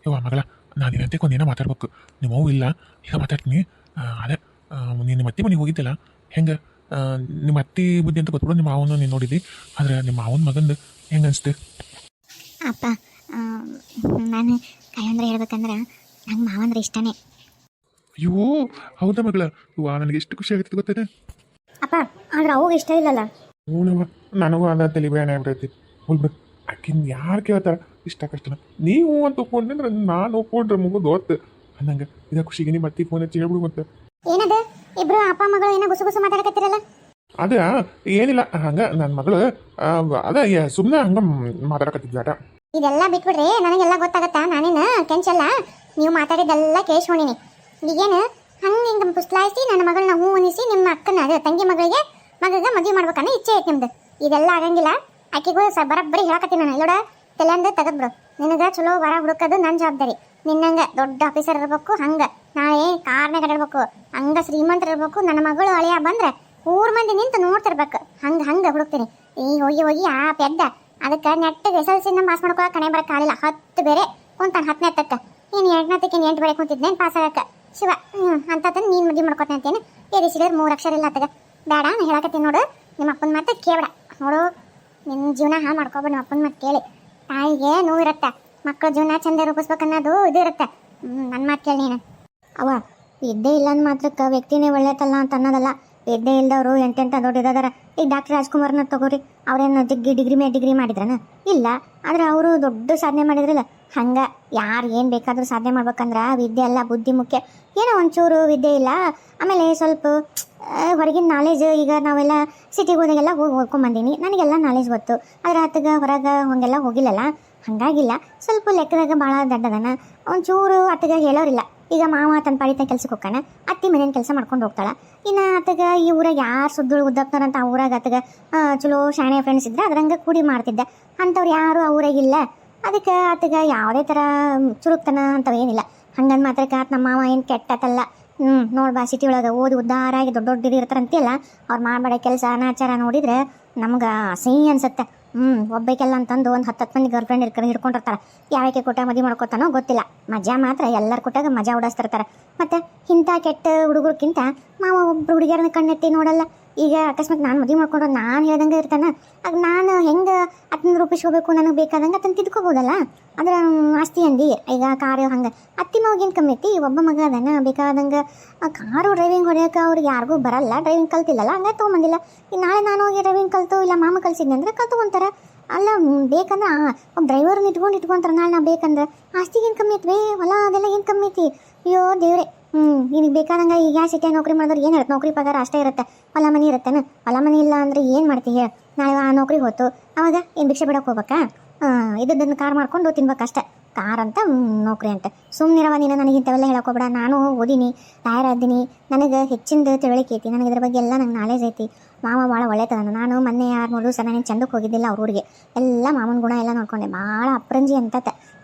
ಯವ್ವ ಮಗಳ ನಾನು ನಿನ್ನಂತೆ ಒಂದೇನೋ ಮಾತಾಡ್ಬೇಕು. ನಿಮ್ಮ ಅವ್ವ ಇಲ್ಲ, ಈಗ ಮಾತಾಡ್ತೀನಿ. ಅದೇ ನಿಮ್ಮ ಅತ್ತೆ ಮನೆಗೆ ಹೋಗಿದ್ದಲ್ಲ, ಹೆಂಗೆ ನಿಮ್ಮ ಅತ್ತೆ ಬುದ್ಧಿ ಅಂತ ಗೊತ್ಬಿಡು. ನಿಮ್ಮ ಮಾವನ ನೀನು ನೋಡಿದ್ದಿ, ಆದ್ರೆ ನಿಮ್ಮ ಮಾವನ ಮಗಂದು ಹೆಂಗೆ ಅನಿಸ್ತು? ಅಪ್ಪ, ನಾನು ಕೈಯಂದ್ರೆ ಹೇಳ್ಬೇಕಂದ್ರೆ ನಂಗೆ ಮಾವಂದ್ರೆ ಇಷ್ಟನೇ. ಅಯ್ಯೋ ಹೌದಾ ಮಗಳ? ಇವ್ವ ನನಗೆ ಎಷ್ಟು ಖುಷಿ ಆಗುತ್ತೆ ಗೊತ್ತೇನೆ. ಅಪ್ಪ, ಆದ್ರೆ ಅವಾಗ ಇಷ್ಟ ಇಲ್ಲಲ್ಲ. ಹ್ಞೂನವ್ವ, ನನಗೂ ಅದ ತಲೆ ಬೇನೆ ಆಗ್ಬಿಡೈತಿ. ಹೋಗ್ಬಿಡು, ಆಕಿನ ಯಾರು ಕೇಳ್ತಾರ ಇಷ್ಟ ಕಷ್ಟನ? ನೀವು ಅಂತ ಒಪ್ಕೊಂಡ್ರೆ ನಾನು ಒಪ್ಕೊಂಡ್ರೆ ಮುಗಿದು ಹೊತ್ತು ಅನ್ನಂಗೆ ಇದ ಖುಷಿಗೆ ನಿಮ್ಮ ಅತ್ತಿ ಫೋನ್ ಹಚ್ಚಿ ಹೇಳ್ಬಿಡು. ಮತ್ತೆ ಏನದ ಇಬ್ರು ಅಪ್ಪ ಮಗಳು ಏನೋ ಗುಸು ಗುಸು ಮಾತಾಡಕತ್ತಿರಲ್ಲ? ಅದ ಏನಿಲ್ಲ, ಹಂಗ ನನ್ನ ಮಗಳು ಅದ ಸುಮ್ಮನೆ ಹಂಗ ಮಾತಾಡಕತ್ತಿದ್ದಾಟ. ಇದೆಲ್ಲ ಬಿಟ್ಬಿಡ್ರಿ, ನನಗೆಲ್ಲ ಗೊತ್ತಾಗತ್ತಾ. ನಾನೇನು ಕೆಂಚಲ್ಲ, ನೀವು ಮಾತಾಡಿದ್ದೆಲ್ಲ ಕೇಳಿಸ್ಕೊಂಡಿನಿ. ಈಗೇನು ಹಂಗೆ ಹಿಂಗೆ ಪುಸ್ಲಾಯಿಸಿ ನನ್ನ ಮಗಳನ್ನ ಹೂ ಉಣಿಸಿ ನಿಮ್ಮ ಅಕ್ಕನ ಅದೇ ತಂಗಿ ಮಗಳಿಗೆ ಮದುವೆ ಮಾಡ್ಬೇಕನ್ನ ಇಚ್ಛೆ ಐತೆ ನಿಮ್ದು. ಇದೆಲ್ಲ ಆಗಂಗಿಲ್ಲ. ಆಕೆಗೂ ಬರಬ್ಬರಿ ಹೇಳಕತ್ತೀನಿ ನಾನು. ಇಲ್ಲೋಡ ತಲೆಂದು ತೆಗೆದ್ಬಿಡು. ನಿನಗೆ ಚಲೋ ವರ ಹುಡುಕೋದು ನನ್ನ ಜವಾಬ್ದಾರಿ. ನಿನ್ನಂಗೆ ದೊಡ್ಡ ಆಫೀಸರ್ ಇರಬೇಕು, ಹಂಗೆ ನಾಳೆ ಕಾರ್ನಾಗ ಇರಬೇಕು, ಹಂಗೆ ಶ್ರೀಮಂತರು ಇರಬೇಕು. ನನ್ನ ಮಗಳು ಅಳಿಯ ಬಂದ್ರೆ ಊರ್ ಮಂದಿ ನಿಂತು ನೋಡ್ತಿರ್ಬೇಕು. ಹಂಗೆ ಹುಡುಕ್ತೀನಿ. ಈ ಹೋಗಿ ಆ ಪೆದ್ದ ಅದಕ್ಕೆ ನೆಟ್ಟಿಗೆ SLC ಪಾಸ್ ಮಾಡ್ಕೊಳಕ್ಕೆ ಕಣೆ ಬರಕ್ಕೆ ಆಗಲಿಲ್ಲ. 10 ಬೇರೆ ಕುಂತಾನೆ 10ನೇ ಹತ್ತಕ್ಕೆ. ನೀನು 8ನೇತಕ್ಕೆ 8 ಬೇರೆ ಕುಂತಿದ್ದೇನೆ ಪಾಸ್ ಆಗಕ್ಕೆ. ಶಿವ ಅಂತ ನೀನು ಮದುವೆ ಮಾಡ್ಕೊತೇನೆ ಅಂತೇನು ಏರಿಸಿದ್ರೆ 3 ಅಕ್ಷರ ಇಲ್ಲ ಅತ್ತಗ. ಬೇಡ, ನಾನು ಹೇಳಕತ್ತೀನಿ ನೋಡು. ನಿಮ್ಮ ಅಪ್ಪನ ಮಾತು ಕೇಳಬೇಡ ನೋಡು. ನಿನ್ನ ಜೀವನ ಹಾಳು ಮಾಡ್ಕೊಬೇಡ. ನಿಮ್ಮ ಅಪ್ಪನ ಮಾತು ಕೇಳಿ. ತಾಯಿಗೆ ನೋವು ಇರುತ್ತೆ, ಮಕ್ಕಳ ಜೀವನ ಚಂದ ರೂಪಿಸ್ಬೇಕನ್ನೋದು ಇದು ಇರುತ್ತೆ. ನನ್ನ ಮಾತು ಕೇಳಿ ನೀನು. ಅವ ವಿದ್ಯೆ ಇಲ್ಲ ಅಂದ ಮಾತ್ರಕ್ಕೆ ವ್ಯಕ್ತಿನೇ ಒಳ್ಳೆತಲ್ಲ ಅಂತ ಅನ್ನೋದಲ್ಲ. ವಿದ್ಯೆ ಇಲ್ದವರು ಎಂತೆಂಥ ದೊಡ್ಡದಾರ. ಈಗ ಡಾಕ್ಟರ್ ರಾಜ್ಕುಮಾರ್ನ ತಗೋರಿ, ಅವ್ರೇನು ಡಿಗ್ರಿ ಮಾಡಿದ್ರನ? ಇಲ್ಲ. ಆದ್ರೆ ಅವರು ದೊಡ್ಡ ಸಾಧನೆ ಮಾಡಿದ್ರಲ್ಲ. ಹಂಗೆ ಯಾರು ಏನು ಬೇಕಾದರೂ ಸಾಧನೆ ಮಾಡ್ಬೇಕಂದ್ರೆ ವಿದ್ಯೆ ಅಲ್ಲ, ಬುದ್ಧಿ ಮುಖ್ಯ. ಏನೋ ಒಂಚೂರು ವಿದ್ಯೆ ಇಲ್ಲ, ಆಮೇಲೆ ಸ್ವಲ್ಪ ಹೊರಗಿನ ನಾಲೆಜ್. ಈಗ ನಾವೆಲ್ಲ ಸಿಟಿಗೆ ಹೋದಾಗೆಲ್ಲ ಓದ್ಕೊಂಬಂದೀನಿ, ನನಗೆಲ್ಲ ನಾಲೆಜ್ ಗೊತ್ತು. ಆದರೆ ಆತಗೆ ಹೊರಗೆ ಹಂಗೆಲ್ಲ ಹೋಗಿಲ್ಲಲ್ಲ, ಹಾಗಾಗಿಲ್ಲ. ಸ್ವಲ್ಪ ಲೆಕ್ಕದಾಗ ಭಾಳ ದೊಡ್ಡದನ. ಒಂಚೂರು ಆತಗೆ ಹೇಳೋರಿಲ್ಲ. ಈಗ ಮಾವ ತನ್ನ ಪಾಡಿತ ಕೆಲ್ಸಕ್ಕೆ ಹೋಗ್ತಾನೆ, ಅತ್ತಿ ಮನೇನ ಕೆಲಸ ಮಾಡ್ಕೊಂಡು ಹೋಗ್ತಾಳೆ. ಇನ್ನು ಆತಗೆ ಈ ಊರಾಗ ಯಾರು ಸುದ್ದುಳು ಉದ್ದಪ್ತಾರಂತ ಆ ಊರಾಗ ಆತಗೆ ಚಲೋ ಶಾಣೆ ಫ್ರೆಂಡ್ಸ್ ಇದ್ರೆ ಅದ್ರಂಗೆ ಕೂಡಿ ಮಾಡ್ತಿದ್ದೆ. ಅಂಥವ್ರು ಯಾರು ಆ ಊರಾಗಿಲ್ಲ. ಅದಕ್ಕೆ ಆತಗೆ ಯಾವುದೇ ಥರ ಚುರುಕ್ತನ ಅಂಥವು ಏನಿಲ್ಲ. ಹಂಗಂದು ಮಾತ್ರಕ್ಕೆ ಆತ ನಮ್ಮ ಮಾವ ಏನು ಕೆಟ್ಟತಲ್ಲ. ನೋಡ್ಬಾ, ಸಿಟಿ ಒಳಗೆ ಓದಿ ಉದ್ದಾರಾಗಿ ದೊಡ್ಡ ಇರ್ತಾರಂತೆಲ್ಲ, ಅವ್ರು ಮಾಡಬೇಡ ಕೆಲಸ ಅನಾಚಾರ ನೋಡಿದ್ರೆ ನಮ್ಗೆ ಅಸಹ್ಯ ಅನ್ಸುತ್ತೆ. ಒಬ್ಬೈಕೆಲ್ಲ ಅಂತಂದು ಒಂದು 10 ಮಂದಿ ಗರ್ಲ್ ಫ್ರೆಂಡ್ ಹಿಡ್ಕೊಂಡಿರ್ತಾರೆ. ಯಾವಕ್ಕೆ ಕೊಟ್ಟ ಮದುವೆ ಮಾಡ್ಕೊತಾನೋ ಗೊತ್ತಿಲ್ಲ. ಮಜಾ ಮಾತ್ರ ಎಲ್ಲರ ಕೊಟ್ಟಾಗ ಮಜಾ ಉಡಿಸ್ತಿರ್ತಾರೆ. ಮತ್ತು ಇಂಥ ಕೆಟ್ಟ ಹುಡುಗರ್ಕಿಂತ ಮಾವ ಒಬ್ಬರು ಹುಡುಗಿಯರನ್ನ ಕಣ್ಣೆತ್ತಿ ನೋಡಲ್ಲ. ಈಗ ಅಕಸ್ಮಾತ್ ನಾನು ಮದುವೆ ಮಾಡ್ಕೊಂಡು ನಾನು ಹೇಳ್ದಂಗೆ ಇರ್ತಾನೆ, ಆಗ ನಾನು ಹೆಂಗೆ ಅದನ್ನ ರೂಪಿಸ್ಕೋಬೇಕು, ನನಗೆ ಬೇಕಾದಂಗೆ ಅದನ್ನು ತಿದ್ಕೋಬೋದಲ್ಲ. ಅದ್ರ ಆಸ್ತಿ ಅಂದಿ. ಈಗ ಕಾರು ಹಂಗೆ ಅತ್ತಿ ಮಗೇನು ಕಮ್ಮಿ ಐತಿ, ಒಬ್ಬ ಮಗ ಅದನ್ನ ಬೇಕಾದಂಗೆ. ಕಾರು ಡ್ರೈವಿಂಗ್ ಹೊಡೆಯೋಕೆ ಅವ್ರಿಗೆ ಯಾರಿಗೂ ಬರಲ್ಲ, ಡ್ರೈವಿಂಗ್ ಕಲ್ತಿಲ್ಲಲ್ಲ, ಹಂಗೆ ತೊಗೊಂಬಂದಿಲ್ಲ. ಈಗ ನಾಳೆ ನಾನು ಹೋಗಿ ಡ್ರೈವಿಂಗ್ ಕಲ್ತು ಇಲ್ಲ ಮಾಮ ಕಲ್ಸಿದ್ನಿ ಅಂದರೆ ಕಲ್ತ್ಕೊಂತಾರೆ. ಅಲ್ಲ ಬೇಕಂದ್ರೆ ಒಬ್ಬ ಡ್ರೈವರ್ನ ಇಟ್ಕೊಂತಾರೆ. ನಾಳೆ ನಾವು ಬೇಕಂದ್ರೆ ಆಸ್ತಿಗೇನು ಕಮ್ಮಿ ಐತಿ, ಹೊಲ ಅದೆಲ್ಲ ಏನು ಕಮ್ಮಿ ಐತಿ? ಅಯ್ಯೋ ದೇವ್ರೆ. ನಿನಗೆ ಬೇಕಾದಂಗೆ ಈಗ ಯಾವ ಸಿಟಿಯಾಗ ನೌಕರಿ ಮಾಡಿದ್ರೆ ಏನು ಇರುತ್ತೆ? ನೌಕರಿ ಪಗಾರ ಅಷ್ಟೇ ಇರುತ್ತೆ, ಹೊಲ ಮನೆ ಇರುತ್ತೇನೆ. ಹೊಲ ಮನೆ ಇಲ್ಲ ಅಂದರೆ ಏನು ಮಾಡ್ತೀವಿ? ನಾಳೆ ಆ ನೌಕರಿ ಹೋಯ್ತು, ಅವಾಗ ಏನು ಭಿಕ್ಷೆ ಬಿಡೋಕೆ ಹೋಗ್ಬೇಕಾ? ಇದನ್ನು ಕಾರ್ ಮಾಡ್ಕೊಂಡು ತಿನ್ಬೇಕಷ್ಟೆ. ಕಾರ್ ಅಂತ ನೌಕರಿ ಅಂತ ಸುಮ್ಮನಿರವ ನೀನು. ನನಗೆ ಇಂಥವೆಲ್ಲ ಹೇಳೋಕೋಬೇಡ. ನಾನು ಓದಿನಿ, ತಯಾರಾದ್ದೀನಿ, ನನಗೆ ಹೆಚ್ಚಿಂದ ತಿಳುವಳಿಕೆ ಐತಿ, ನನಗೆ ಇದ್ರ ಬಗ್ಗೆ ಎಲ್ಲ ನಂಗೆ ನಾಲೆಜ್ ಐತಿ. ಮಾವ ಭಾಳ ಒಳ್ಳೆತನ. ನಾನು ಮೊನ್ನೆ 2-3 ದಿವಸ ನಾನು ಚಂದಕ್ಕೆ ಹೋಗಿದ್ದಿಲ್ಲ ಅವ್ರ ಊರಿಗೆ. ಎಲ್ಲ ಮಾಮನ ಗುಣ ಎಲ್ಲ ನೋಡ್ಕೊಂಡೆ. ಭಾಳ ಅಪ್ರಂಜಿ ಅಂತತೆ.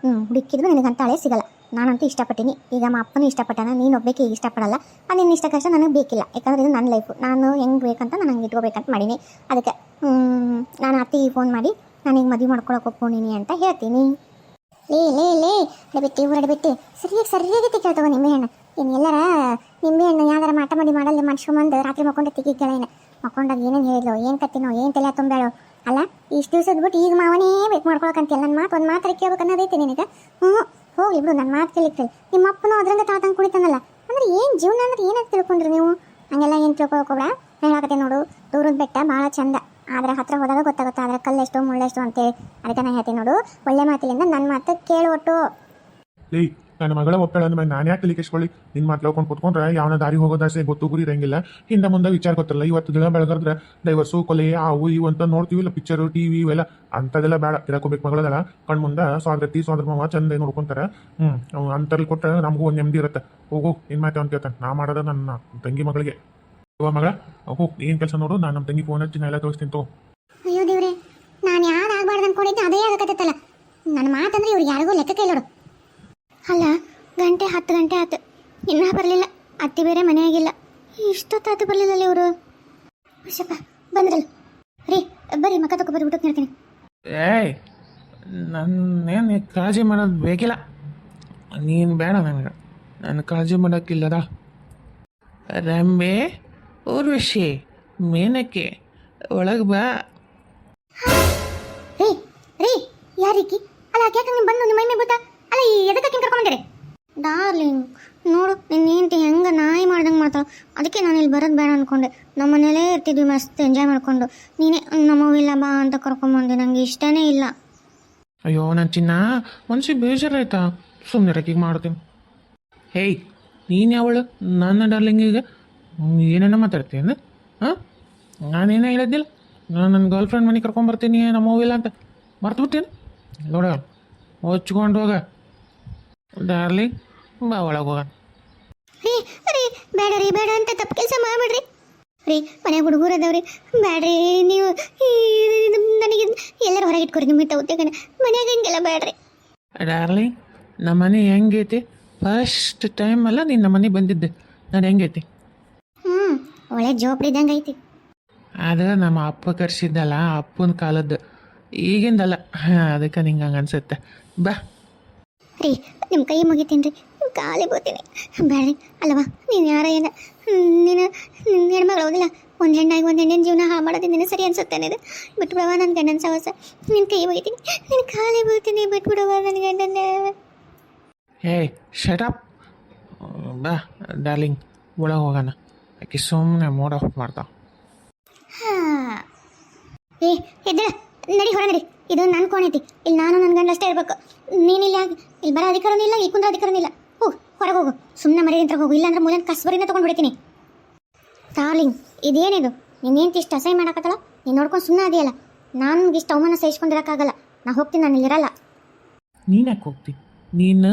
ಹುಡುಕಿದ್ರು ನಿನಗಂತ ಹಳೆ ಸಿಗಲ್ಲ. ನಾನಂತೂ ಇಷ್ಟಪಟ್ಟಿನಿ. ಈಗ ನಮ್ಮ ಅಪ್ಪನೂ ಇಷ್ಟಪಟ್ಟಾನ. ನೀನು ಒಬ್ಬಕ್ಕೆ ಈಗ ಇಷ್ಟಪಡಲ್ಲ. ನಿನ್ನ ಇಷ್ಟ ಕಷ್ಟ ನನಗೆ ಬೇಕಿಲ್ಲ. ಯಾಕಂದ್ರೆ ಇದು ನನ್ನ ಲೈಫು. ನಾನು ಹೆಂಗೆ ಬೇಕಂತ ನಾನು ಹಂಗೆ ಇಟ್ಕೋಬೇಕಂತ ಮಾಡೀನಿ. ಅದಕ್ಕೆ ನಾನು ಅತ್ತಿಗೆ ಫೋನ್ ಮಾಡಿ ನಾನೀಗ ಮದುವೆ ಮಾಡ್ಕೊಳಕ್ಕೆ ಒಪ್ಕೊಂಡಿನಿ ಅಂತ ಹೇಳ್ತೀನಿ. ಲೇ ಬಿಟ್ಟು ಊರಡೆ ಬಿಟ್ಟು ಸರಿಯಾಗಿ ಕೇಳ್ತವ ನಿಂಬೆಹಣ್ಣು. ಇನ್ನು ಎಲ್ಲರ ನಿಂಬೆಹಣ್ಣು ಯಾವ್ದಾರ ಮಾಟ ಮಾಡಲ್ಲಿ ಮಾಡ್ಸ್ಕೊಂಬಂದು ರಾತ್ರಿ ಮಕ್ಕೊಂಡು ತೆಗಿಗಳೇನು ಮಕ್ಕೊಂಡಾಗ ಏನೇನು ಹೇಳಿದ್ಲು, ಏನು ಕತ್ತಿನೋ, ಏನು ತಲೆ ತುಂಬಬೇಳು. ಅಲ್ಲ ಇಷ್ಟು ದಿವಸದ ಬಿಟ್ಟು ಈಗ ಮಾವನೇ ಬೇಕು ಮಾಡ್ಕೊಳಕಂತಿಲ್ಲ. ನನ್ನ ಮಾತು ಒಂದು ಮಾತ್ರ ಕೇಳ್ಬೇಕು ಅನ್ನೋದೈತೆ ನಿನಗೆ. ಹೋಗ್ಲಿ ಬಿಡು, ನನ್ನ ಮಾತು ಕೇಳಿಕ್ತೇಳಿ. ನಿಮ್ಮ ಅಪ್ಪನೂ ಅದ್ರಂಗೆ ತಾತಂಗೆ ಕುಡಿತಾನಲ್ಲ. ಅಂದ್ರೆ ಏನು ಜೀವನ ಅಂದ್ರೆ ಏನಂತ ತಿಳ್ಕೊಂಡ್ರಿ ನೀವು? ಹಂಗೆಲ್ಲ ಏನು ತಿಳ್ಕೊಳ್ಕೋಬೇಡ. ಹೇಳಾಕತ್ತೆ ನೋಡು, ದೂರದ ಬೆಟ್ಟ ಭಾಳ ಚಂದ, ಆದರೆ ಹತ್ರ ಹೋದಾಗ ಗೊತ್ತಾಗುತ್ತೆ ಆದರೆ ಕಲ್ಲೆಷ್ಟು ಮುಳ್ಳೆಷ್ಟು ಅಂತೇಳಿ. ಅದಕ್ಕೆ ನಾನು ಹೇಳ್ತೀನಿ ನೋಡು, ಒಳ್ಳೆ ಮಾತಿಲಿಂದ ನನ್ನ ಮಾತು ಕೇಳು ಒಟ್ಟು. ಏಯ್, ನನ್ನ ಮಗಳ ಒಪ್ಪಾಳ ಅಂದ್ಮೇಲೆ ನಾನು ಯಾಕೆ ತಲೆ ಕೆಸ್ಕೊಳ್ಳಿ? ನಿನ್ನ ಮಾತು ಹೇಳ್ಕೊಂಡು ಕೂತ್ಕೊಂಡ್ರೆ ಯಾವನ ದಾರಿ ಹೋಗೋದಾಸೆ ಗೊತ್ತು ಗುರಿ ಇರಂಗಿಲ್ಲ. ಹಿಂದೆ ಮುಂದೆ ವಿಚಾರ ಗೊತ್ತಿರಲ್ಲ. ಇವತ್ತು ದಿನ ಬೆಳಗದ್ರೆ ಡೈವರ್ಸು, ಕೊಲೆ, ಅವು ಇವು ಅಂತ ನೋಡ್ತೀವಿಲ್ಲ, ಪಿಕ್ಚರು, TV ಇವೆಲ್ಲ. ಅಂಥದ್ದೆಲ್ಲ ಬೇಡ. ಇರಕೋಬೇಕು ಮಗಳದಲ್ಲ, ಕಣ್ ಮುಂದೆ ಸ್ವಾದ್ರತಿ ಸ್ವಾದ್ರ ಮಾವ ಚಂದ ನೋಡ್ಕೊಂತಾರೆ. ಅಂತಲ್ಲಿ ಕೊಟ್ಟರೆ ನಮಗೂ ಒಂದು ನೆಮ್ಮದಿ ಇರುತ್ತೆ. ಹೋಗು, ಏನು ಮಾತು ಅಂತ ಕೇಳ್ತಾನೆ. ನಾ ಮಾಡೋದ ನನ್ನ ತಂಗಿ ಮಗಳಿಗೆ. ಮಗ ಹೋಗು, ಏನು ಕೆಲಸ ನೋಡು. ನಾನು ನಮ್ಮ ತಂಗಿ ಫೋನ್ ಹಚ್ಚಿ ನಾ ಎಲ್ಲ ತೋರಿಸ್ತೀನಿ ತೋ. ಅಯ್ಯೋ ದೇವ್ರೆ, ನಾನು ಯಾರು ಆಗ್ಬಾರ್ದು ಅನ್ಕೊಂಡಿದ್ದೆ ಅದೇ ಆಗಕತ್ತಲ್ಲ. ನನ್ನ ಮಾತಂದ್ರೆ ಇವ್ರು ಯಾರಿಗೂ ಲೆಕ್ಕಕ್ಕೆ ಇಲ್ಲೋಡು. ಅಲ್ಲ, 10 ಗಂಟೆ ಆಯ್ತು, ಇನ್ನೂ ಬರಲಿಲ್ಲ. ಅತ್ತಿ ಬೇರೆ ಮನೆಯಾಗಿಲ್ಲ. ಇಷ್ಟೊತ್ತಾತು ಬರಲಿಲ್ಲ ಇವರು. ವಿಷಪ್ಪ ಬಂದ್ರಲ್ಲ ರೀ, ಬರ್ರಿ ಮಕ್ಕ ತಗೋ ಬರ್ಬಿಟ್ಟು ಹೇಳ್ತೀನಿ. ಏಯ್, ನನ್ನೇನು ಕಾಳಜಿ ಮಾಡೋದು ಬೇಕಿಲ್ಲ. ನೀನು ಬೇಡ ನನಗೆ ನಾನು ಕಾಳಜಿ ಮಾಡೋಕ್ಕಿಲ್ಲದ. ರಂಬೆ, ಊರ್ವಶಿ, ಮೇನಕ್ಕೆ ಒಳಗೆ ಬಾ. ರೀ ರೀ ಯಾರಿಕಿ ಅಲ್ಲ ಯಾಕೆ ನೀವು ಬಂದು ನಿಮ್ಮ ಮೈ ಮೇಲೆ ಬೂತ ಅಲ್ಲ ಎದಕ್ಕೆ ಕರ್ಕೊಂಡ್ಬಂದಿರಿ? ಡಾರ್ಲಿಂಗ್ ನೋಡು ನಿನ್ನ ಹೆಂಡತಿ ಹೆಂಗೆ ನಾಯಿ ಮಾಡ್ದಂಗೆ ಮಾಡ್ತಾಳೆ. ಅದಕ್ಕೆ ನಾನು ಇಲ್ಲಿ ಬರೋದು ಬೇಡ ಅಂದ್ಕೊಂಡೆ. ನಮ್ಮ ಮನೇಲೇ ಇರ್ತಿದ್ವಿ ಮಸ್ತ್ ಎಂಜಾಯ್ ಮಾಡ್ಕೊಂಡು. ನೀನೇ ನಮ್ಮವಿಲ್ಲ ಬಾ ಅಂತ ಕರ್ಕೊಂಬಂದೆ. ನನಗೆ ಇಷ್ಟನೇ ಇಲ್ಲ. ಅಯ್ಯೋ ನನ್ನ ಚಿನ್ನ ಮನ್ಸಿಗೆ ಬೇಜಾರಾಯ್ತಾ? ಸುಮ್ಮನೆ ರೆಕಿಗೆ ಮಾಡ್ತೀನಿ. ಹೇಯ್, ನೀನು ಯಾವಳು ನನ್ನ ಡಾರ್ಲಿಂಗಿಗೆ ಏನೇನೋ ಮಾತಾಡ್ತೀನಿ? ಹಾಂ, ನಾನೇನೇ ಹೇಳಿದ್ದಿಲ್ಲ ನಾನು ನನ್ನ ಗರ್ಲ್ ಫ್ರೆಂಡ್ ಮನೆಗೆ ಕರ್ಕೊಂಬರ್ತೀನಿ ನಮ್ಮ ಮೂವಿಲ್ಲ ಅಂತ ಮರ್ತು ಬಿಡ್ತೀನಿ. ನೋಡ ಹೊಚ್ಕೊಂಡು ಹೋಗ ಡಾರ್ಲಿಂಗ್, ಬಾ ಒಳಗೆ ಹೋಗೋಣ. ರೀ ರೀ ಬೇಡ ರೀ, ಬೇಡ ಅಂತ ತಪ್ಪು ಕೆಲಸ ಮಾಡಿಬಿಡ್ರಿ ರೀ. ಮನೆಯಾಗ ಹುಡುಗರು ಅದಾವ್ರಿ, ಬೇಡ್ರಿ ನೀವು ನನಗೆ ಎಲ್ಲರೂ ಹೊರಗೆ ಇಟ್ಕೊರಿ. ನಿಮಗೆ ತಗೋತೆ ಕಣ ಮನ್ಯಾಗ ಹಿಂಗೆಲ್ಲ ಬೇಡ್ರಿ. ಡಾರ್ಲಿಂಗ್, ನಮ್ಮ ಮನೆ ಹೆಂಗೈತಿ? ಫಸ್ಟ್ ಟೈಮ್ ಅಲ್ಲ ನೀನು ನಮ್ಮ ಮನೆಗೆ ಬಂದಿದ್ದೆ. ನಾನು ಹೆಂಗೈತಿ? ಒಳ್ಳೆ ಜೋಪ್ರಿ ಇದ್ದಂಗೆ ಐತಿ. ಅದು ನಮ್ಮ ಅಪ್ಪ ಕರ್ಸಿದ್ದಲ್ಲ, ಅಪ್ಪನ ಕಾಲದ್ದು, ಈಗಿಂದಲ್ಲ. ಅದಕ್ಕೆ ನಿಂಗೆ ಹಂಗೆ ಅನ್ಸುತ್ತೆ. ಬಾ ರೀ ನಿಮ್ಮ ಕೈ ಮುಗಿತೀನಿ ರೀ, ನಿಮ್ಮ ಕಾಲಿ ಬೋತೀನಿ. ಬೇಡ್ರಿ ಅಲ್ಲವಾ, ನೀನು ಯಾರ ಏನ ನೀನು ಹೆಣ್ಮಗಳು ಹೋಗಿಲ್ಲ. ಒಂದು ಹೆಣ್ಣಾಗಿ ಒಂದು ಹೆಣ್ಣಿನ ಜೀವನ ಹಾಳು ಮಾಡೋದು ಸರಿ ಅನ್ಸುತ್ತೇನೆ. ಇದು ಬಿಟ್ಬಿಡವ ನನ್ನ ಗಂಡನ ಸಹವಾಸ. ನಿನ್ನ ಕೈ ಮುಗಿತೀನಿ, ನಿನ್ನ ಕಾಲಿ ಬೋತೀನಿ, ಬಿಟ್ಬಿಡವ ನನ್ನ ಗಂಡನ. ಹೇ ಶಟಪ್, ಬಾ ಡಾರ್ಲಿಂಗ್ ಒಳಗೆ ಹೋಗೋಣ. ಆಕೆ ಸುಮ್ಮನೆ ಮೂಡ್ ಆಫ್ ಮಾಡ್ತಾವ. ಹಾಂ ಏ ಎದ್ದಳ, ನಡಿ ಹೊರ ನಡಿ. ಇದು ನನ್ನ ಕೋಣೈತಿ, ಇಲ್ಲಿ ನಾನು ನನ್ನ ಗಂಡ ಅಷ್ಟೇ ಇರಬೇಕು. ನೀನಿಲ್ಲ, ಇಲ್ಲಿ ಬರೋ ಅಧಿಕಾರನೂ ಇಲ್ಲ, ಈ ಕುಂದ್ರ ಅಧಿಕಾರನೂ ಇಲ್ಲ. ಹೋಗು ಹೊರಗೆ ಹೋಗು, ಸುಮ್ಮನೆ ಮರಿ ಅಂತ ಹೋಗು. ಇಲ್ಲಾಂದ್ರೆ ಮೂಲೆನ ಕಸ್ಬರಿಂದ ತೊಗೊಂಡು ಬಿಡ್ತೀನಿ. ಡಾರ್ಲಿಂಗ್, ಇದೇನಿದು? ನೀನೇಂತ ಇಷ್ಟು ಅಸಹ್ಯ ಮಾಡಕತ್ತಲ್ಲ? ನೀನು ನೋಡ್ಕೊಂಡು ಸುಮ್ಮನೆ ಅದೆಯಲ್ಲ. ನನಗೆ ಇಷ್ಟು ಅವಮಾನ ಸಹಿಸ್ಕೊಂಡಿರೋಕ್ಕಾಗಲ್ಲ. ನಾ ಹೋಗ್ತೀನಿ, ನಾನು ಇಲ್ಲಿರಲ್ಲ. ನೀನು ಯಾಕೆ ಹೋಗ್ತಿ? ನೀನು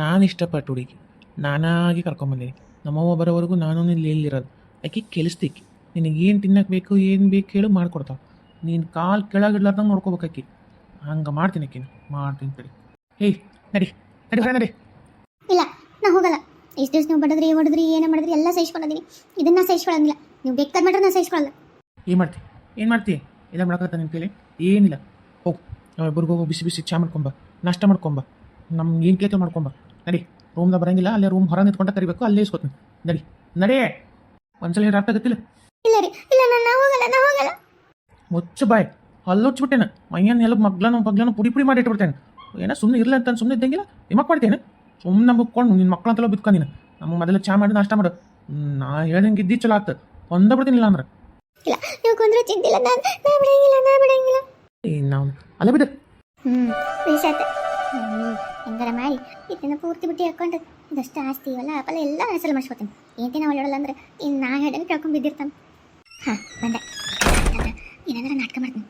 ನಾನು ಇಷ್ಟಪಟ್ಟು ಹುಡುಗಿ, ನಾನಾಗಿ ಕರ್ಕೊಂಬಂದೀನಿ. ನಮ್ಮವ್ವ ಬರೋವರೆಗೂ ನಾನು ಇಲ್ಲಿ ಎಲ್ಲಿರೋದು. ಆಕೆ ಕೆಲಿಸ್ತಿಕ್ಕಿ ನಿನಗೆ ಏನು ತಿನ್ನಕ್ಕೆ ಬೇಕು, ಏನು ಬೇಕು ಹೇಳು ಮಾಡ್ಕೊಡ್ತಾವೆ. ನೀನು ಕಾಲು ಕೆಳಗಿಡ್ಲಾರ್ದಂಗೆ ನೋಡ್ಕೋಬೇಕು. ಆಕಿ ಹಂಗೆ ಮಾಡ್ತೀನಿ. ಆಕಿನ ಮಾಡ್ತೀನಿ ತಡಿ. ಹೇಯ್ ನಡಿ ನಡಿ ಹೊರ ನಡಿ. ಇಲ್ಲ, ನಾ ಹೋಗಲ್ಲ. ಇಷ್ಟು ದಿವಸ ನೀವು ಬಡದ್ರಿ ಹೊಡೆದ್ರಿ ಏನೇ ಮಾಡಿದ್ರಿ ಎಲ್ಲ ಸಹಿಸ್ಕೊಂಡಿದ್ದೀನಿ. ಇದನ್ನ ಸಹಿಸ್ಕೊಳ್ಳಂಗಿಲ್ಲ. ನೀವು ಬೇಕಾದ ಮಾಡ್ರೆ ನಾನು ಸಹಿಸ್ಕೊಳ್ಳಲ್ಲ. ಏನು ಮಾಡ್ತೀಯ? ಇಲ್ಲ ಮಾಡಕತ್ತ ನಿನ್ನ ಕೈಲಿ ಏನಿಲ್ಲ. ಹೋಗು, ನಾವಿಬ್ಬರಿಗೂ ಹೋಗು. ಬಿಸಿ ಬಿಸಿ ಚಾ ಮಾಡ್ಕೊಂಬ, ನಾಷ್ಟ ಮಾಡ್ಕೊಂಬ, ನಮ್ಗೆ ಏನು ಕೇಳ್ತೀವಿ ಮಾಡ್ಕೊಂಬ. ನಡಿ. ರೂಮ್ದಾಗ ಬರೋಂಗಿಲ್ಲ, ಅಲ್ಲೇ ರೂಮ್ ಹೊರ ನಿಂತ್ಕೊಂಡ ಕರಿಬೇಕು, ಅಲ್ಲೇ ಇಸ್ಕೊತೀನಿ. ನಡಿ ನಡೇ. ಒಂದ್ಸಲ ಏನು ಅರ್ಥ ಆಗತ್ತಿಲ್ಲ? ಇಲ್ಲ ರೀ, ಇಲ್ಲ, ನಾ ಹೋಗಲ್ಲ, ನಾ ಹೋಗಲ್ಲ. ಮುಚ್ಚು ಬಾಯ್, ಹಲ್ಲುಚ್ಬಿಟ್ಟೇನೆ. ಮೈಯನ್ನ ಎಲ್ಲ ಮಗ್ಲನು ಪುಡಿ ಪುಡಿ ಮಾಡಿ ಇಟ್ಬಿಡ್ತೇನೆ. ಏನೋ ಸುಮ್ಮನೆ ಇರಲಿ ಅಂತ ಸುಮ್ಮನೆ ಇದ್ದಂಗಿಲ್ಲ. ನಿಮ್ಮಕ್ಕೆ ಮಾಡ್ತೇನೆ. ಸುಮ್ಮನೆ ಮುಕ್ಕೊಂಡು ನಿನ್ನ ಮಕ್ಕಳಂತೆಲ್ಲ ಬಿತ್ಕೊ. ನೀನು ನಮಗೆ ಮೊದಲು ಚಾ ಮಾಡಿ ನಾಷ್ಟ ಮಾಡು. ನಾ ಹೇಳ್ದಂಗೆ ಇದ್ದಿ ಚಲೋ ಆಗ್ತದೆ. ಒಂದ ಬಿಡ್ತೀನಿ ಇಲ್ಲ ಅಂದ್ರೆ. ಇಲ್ಲ, ನೀವು ಕೊಂದ್ರೆ ಚಿಂತಿಲ್ಲ, ನಾ ಬಿಡಂಗಿಲ್ಲ. ನಾವು ಅಲ್ಲೇ ಬಿಡು. ಬೇಸಾತ ಹೆಂಗಾರ ಮಾಡಿ ಇದನ್ನ ಪೂರ್ತಿ ಬಿಟ್ಟು ಹಾಕೊಂಡು ಇದಷ್ಟು ಆಸ್ತಿ ಇವಲ್ಲ ಅಪ್ಪಲ್ಲ ಎಲ್ಲ ಹೆಸರು ಮಾಡಿಸ್ಕೊತೀನಿ. ಏಂತಿ ನಾವು ಒಳ್ಳೊಡಲ್ಲ ಅಂದ್ರೆ ಇನ್ನು ನಾ ಹೇಳಂಗೆ ಕೇಳ್ಕೊಂಡು ಬಿದ್ದಿರ್ತಾನೆ. ಹಾಂ ಬಂದೆ, ಏನಾದ್ರೆ ನಾಟಕ ಮಾಡ್ತೀನಿ.